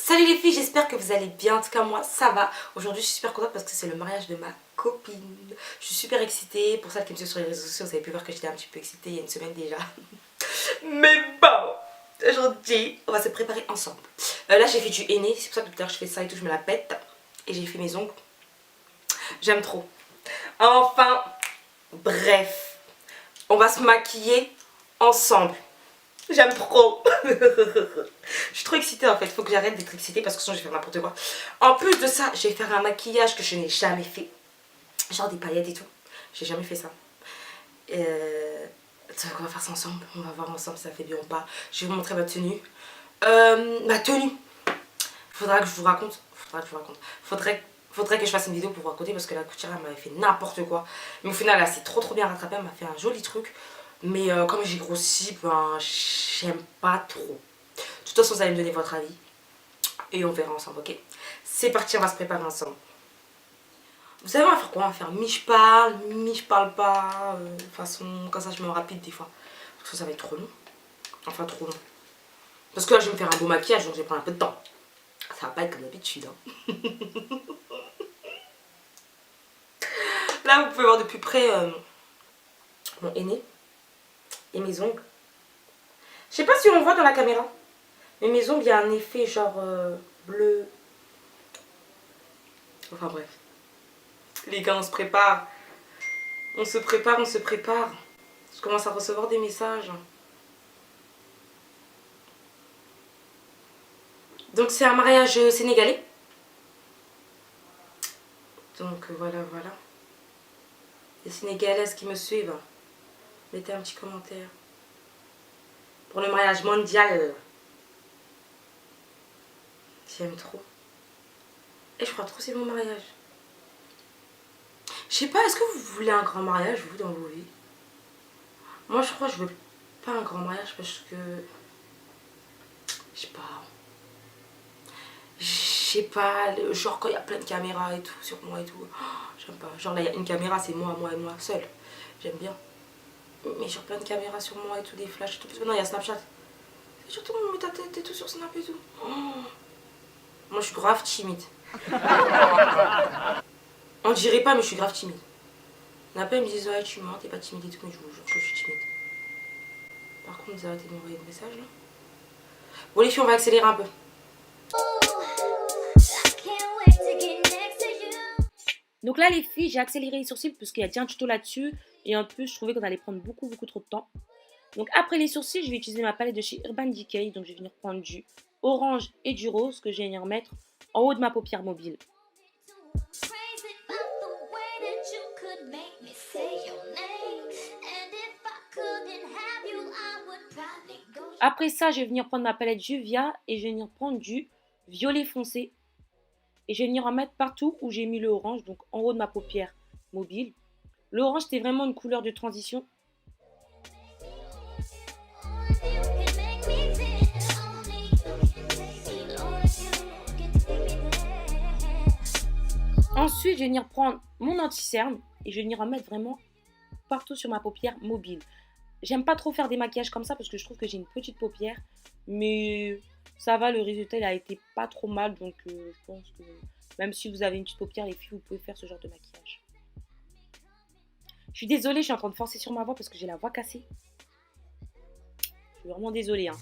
Salut les filles, j'espère que vous allez bien. En tout cas moi ça va. Aujourd'hui je suis super contente parce que c'est le mariage de ma copine. Je suis super excitée. Pour celles qui me suivent sur les réseaux sociaux, vous avez pu voir que j'étais un petit peu excitée il y a une semaine déjà. Mais bon, aujourd'hui on va se préparer ensemble. Là j'ai fait du henné, c'est pour ça que tout à l'heure je fais ça et tout, je me la pète. Et j'ai fait mes ongles. J'aime trop. Enfin, bref, on va se maquiller ensemble. J'aime trop. Je suis trop excitée en fait. Faut que j'arrête d'être excitée parce que sinon je vais faire n'importe quoi. En plus de ça, je vais faire un maquillage que je n'ai jamais fait. Genre des paillettes et tout. J'ai jamais fait ça. Donc on va faire ça ensemble. On va voir ensemble si ça fait bien ou pas. Je vais vous montrer ma tenue. Ma tenue. Faudra que je vous raconte. Faudrait que je fasse une vidéo pour vous raconter parce que la couturière m'avait fait n'importe quoi. Mais au final, là, c'est trop bien rattrapé. Elle m'a fait un joli truc. Mais comme j'ai grossi, ben, j'aime pas trop. De toute façon, vous allez me donner votre avis. Et on verra ensemble, ok? C'est parti, on va se préparer ensemble. Vous savez, on va faire quoi? On va faire mi-je parle pas. De toute façon, comme ça, je me rapide des fois. Parce que ça va être trop long. Enfin, trop long. Parce que là, je vais me faire un beau maquillage, donc je vais prendre un peu de temps. Ça va pas être comme d'habitude, hein. Là, vous pouvez voir de plus près mon henné et mes ongles. Je sais pas si on voit dans la caméra, mais mes ongles, il y a un effet genre bleu. Enfin bref. Les gars, on se prépare. On se prépare, on se prépare. Je commence à recevoir des messages. Donc c'est un mariage sénégalais. Donc voilà. Les Sénégalaises qui me suivent, mettez un petit commentaire. Pour le mariage mondial. J'aime trop. Et je crois trop c'est mon mariage. Je sais pas, est-ce que vous voulez un grand mariage, vous, dans vos vies? Moi, je crois que je veux pas un grand mariage parce que... Je sais pas. Je sais pas, genre quand il y a plein de caméras et tout sur moi et tout. Oh, j'aime pas. Genre là, il y a une caméra, c'est moi et moi seule. J'aime bien. Mais genre plein de caméras sur moi et tout, des flashs et tout. Parce que non, il y a Snapchat. Et surtout, on met ta tête et tout sur Snap et tout. Oh. Moi, je suis grave timide. On dirait pas, mais je suis grave timide. On a pas, ils me disent, ouais, tu mens, t'es pas timide et tout, mais je vous jure que je suis timide. Par contre, vous arrêtez de m'envoyer des messages là. Bon, les filles, on va accélérer un peu. Donc là, les filles, j'ai accéléré les sourcils parce qu'il y a déjà un tuto là-dessus. Et en plus, je trouvais qu'on allait prendre beaucoup trop de temps. Donc après les sourcils, je vais utiliser ma palette de chez Urban Decay. Donc je vais venir prendre du orange et du rose que je vais venir mettre en haut de ma paupière mobile. Après ça, je vais venir prendre ma palette Juvia et je vais venir prendre du violet foncé. Et je vais venir en mettre partout où j'ai mis le orange, donc en haut de ma paupière mobile. L'orange, c'était vraiment une couleur de transition. Ensuite, je vais venir prendre mon anti-cerne et je vais venir en mettre vraiment partout sur ma paupière mobile. J'aime pas trop faire des maquillages comme ça parce que je trouve que j'ai une petite paupière. Mais ça va, le résultat il a été pas trop mal. Donc je pense que même si vous avez une petite paupière, les filles, vous pouvez faire ce genre de maquillage. Je suis désolée, je suis en train de forcer sur ma voix parce que j'ai la voix cassée. Je suis vraiment désolée, hein.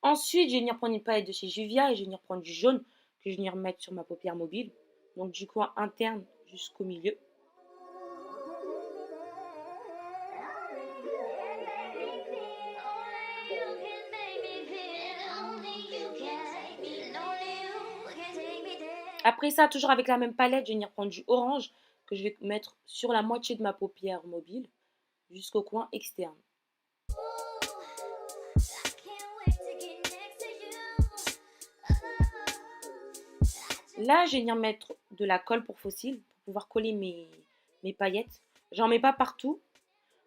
Ensuite, je vais venir prendre une palette de chez Juvia et je vais venir prendre du jaune que je vais venir mettre sur ma paupière mobile. Donc du coin interne jusqu'au milieu. Après ça, toujours avec la même palette, je vais venir prendre du orange que je vais mettre sur la moitié de ma paupière mobile jusqu'au coin externe. Là, je vais venir mettre de la colle pour fossiles pour pouvoir coller mes paillettes. J'en mets pas partout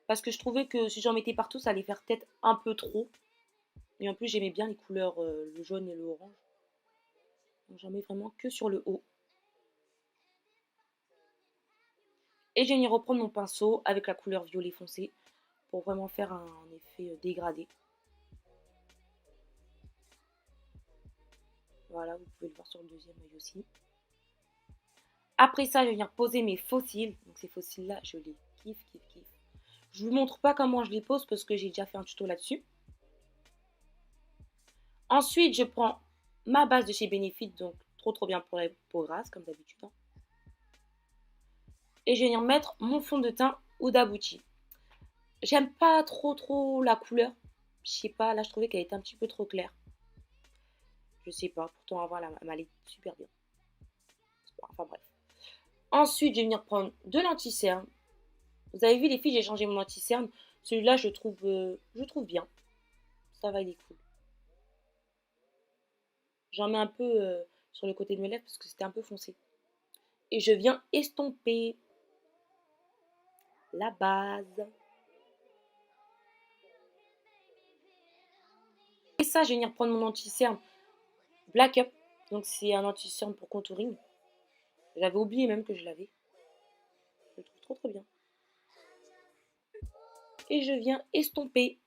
parce que je trouvais que si j'en mettais partout, ça allait faire peut-être un peu trop. Et en plus, j'aimais bien les couleurs, le jaune et le orange. Donc j'en mets vraiment que sur le haut. Et je vais venir reprendre mon pinceau avec la couleur violet foncé pour vraiment faire un effet dégradé. Voilà, vous pouvez le voir sur le deuxième œil aussi. Après ça, je vais venir poser mes faux cils. Donc ces faux cils là, je les kiffe. Je vous montre pas comment je les pose parce que j'ai déjà fait un tuto là-dessus. Ensuite, je prends ma base de chez Benefit, donc trop bien pour la peau grasse comme d'habitude. Hein. Et je vais venir mettre mon fond de teint Huda Beauty. J'aime pas trop la couleur. Je sais pas, là je trouvais qu'elle était un petit peu trop claire. Je sais pas, pourtant avant elle m'allait super bien. Enfin bref. Ensuite, je vais venir prendre de l'anti-cerne. Vous avez vu les filles, j'ai changé mon anti-cerne. Celui-là, je trouve bien. Ça va, il est cool. J'en mets un peu sur le côté de mes lèvres parce que c'était un peu foncé. Et je viens estomper la base. Et ça, je vais venir prendre mon anti-cerne Black Up. Donc c'est un anti-cerne pour contouring. J'avais oublié même que je l'avais. Je le trouve trop bien. Et je viens estomper.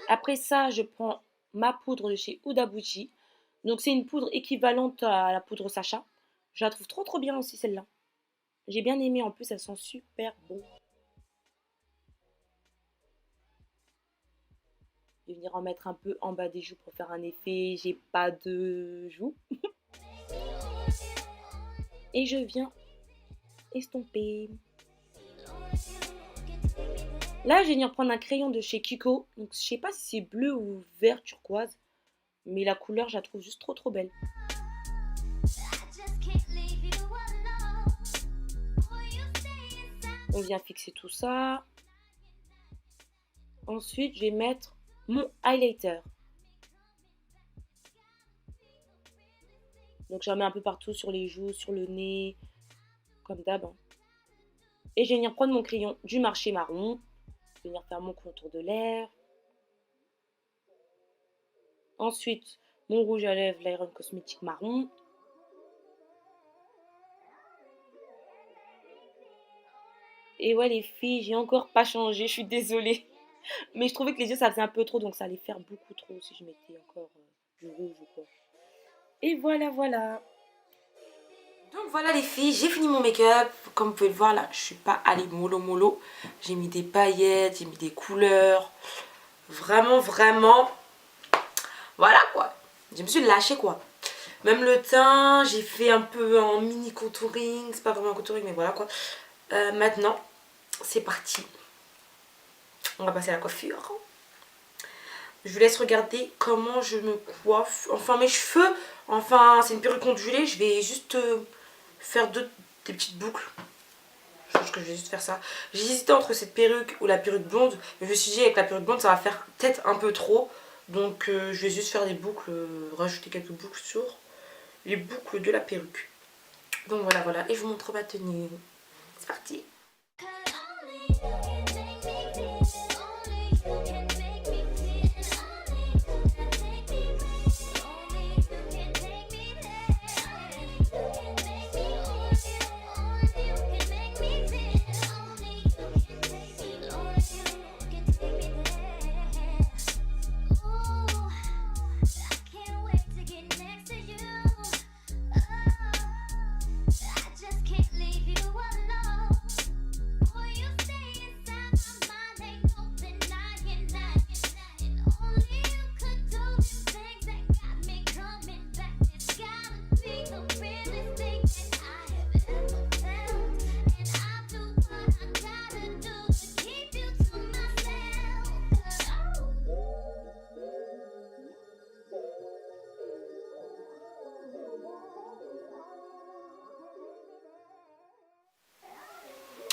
Après ça, je prends ma poudre de chez Huda Beauty. Donc c'est une poudre équivalente à la poudre Sacha. Je la trouve trop bien aussi celle-là. J'ai bien aimé, en plus elle sent super bon. Je vais venir en mettre un peu en bas des joues pour faire un effet. J'ai pas de joues. Et je viens estomper. Là, je vais venir prendre un crayon de chez Kiko. Donc, je sais pas si c'est bleu ou vert turquoise. Mais la couleur, je la trouve juste trop belle. On vient fixer tout ça. Ensuite, je vais mettre mon highlighter. Donc, j'en mets un peu partout sur les joues, sur le nez. Comme d'hab. Hein. Et je vais venir prendre mon crayon du marché marron. Je vais venir faire mon contour de lèvres. Ensuite, mon rouge à lèvres, l'Iron Cosmétique marron. Et ouais les filles, j'ai encore pas changé, je suis désolée. Mais je trouvais que les yeux ça faisait un peu trop, donc ça allait faire beaucoup trop si je mettais encore du rouge ou quoi. Et voilà. Donc voilà les filles, j'ai fini mon make-up. Comme vous pouvez le voir là, je suis pas allée mollo. J'ai mis des paillettes, j'ai mis des couleurs. Vraiment. Voilà quoi. Je me suis lâchée quoi. Même le teint, j'ai fait un peu en mini contouring. C'est pas vraiment un contouring mais voilà quoi. Maintenant, c'est parti. On va passer à la coiffure. Je vous laisse regarder comment je me coiffe. Enfin mes cheveux, c'est une perruque ondulée. Je vais juste faire des petites boucles. Je pense que je vais juste faire ça. J'ai hésité entre cette perruque ou la perruque blonde. Mais je me suis dit avec la perruque blonde ça va faire peut-être un peu trop. Donc je vais juste faire des boucles, rajouter quelques boucles sur les boucles de la perruque. Donc voilà. Et je vous montre ma tenue. C'est parti.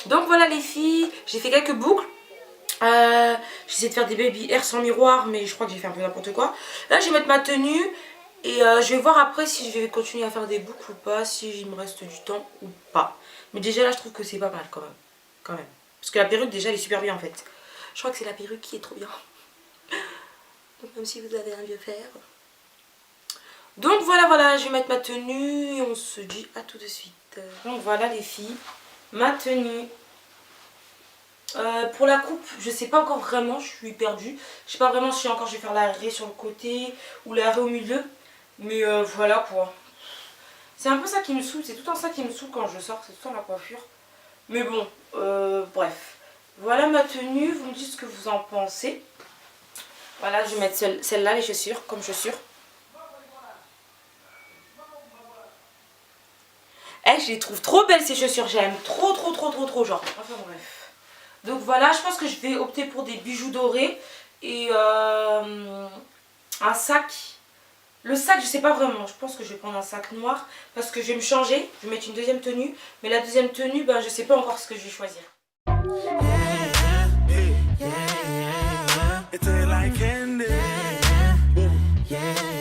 Donc voilà les filles, j'ai fait quelques boucles. J'essaie de faire des baby hair sans miroir, mais je crois que j'ai fait un peu n'importe quoi. Là je vais mettre ma tenue et je vais voir après si je vais continuer à faire des boucles ou pas, si il me reste du temps ou pas. Mais déjà là je trouve que c'est pas mal quand même. Parce que la perruque déjà elle est super bien en fait. Je crois que c'est la perruque qui est trop bien. Donc même si vous avez un vieux fer. Donc voilà, je vais mettre ma tenue et on se dit à tout de suite. Donc voilà les filles, ma tenue. Pour la coupe, je sais pas encore vraiment, je suis perdue. Je sais pas vraiment si encore je vais faire la raie sur le côté ou la raie au milieu. Mais voilà quoi. C'est un peu ça qui me saoule, c'est tout le temps ça qui me saoule quand je sors, c'est tout le temps la coiffure. Mais bon, bref. Voilà ma tenue, vous me dites ce que vous en pensez. Voilà, je vais mettre celle-là, les chaussures, comme chaussures. Eh, je les trouve trop belles ces chaussures, j'aime trop genre. Enfin bref. Donc voilà, je pense que je vais opter pour des bijoux dorés et un sac. Le sac, je sais pas vraiment, je pense que je vais prendre un sac noir parce que je vais me changer, je vais mettre une deuxième tenue. Mais la deuxième tenue, ben je sais pas encore ce que je vais choisir. It's like candy. Yeah.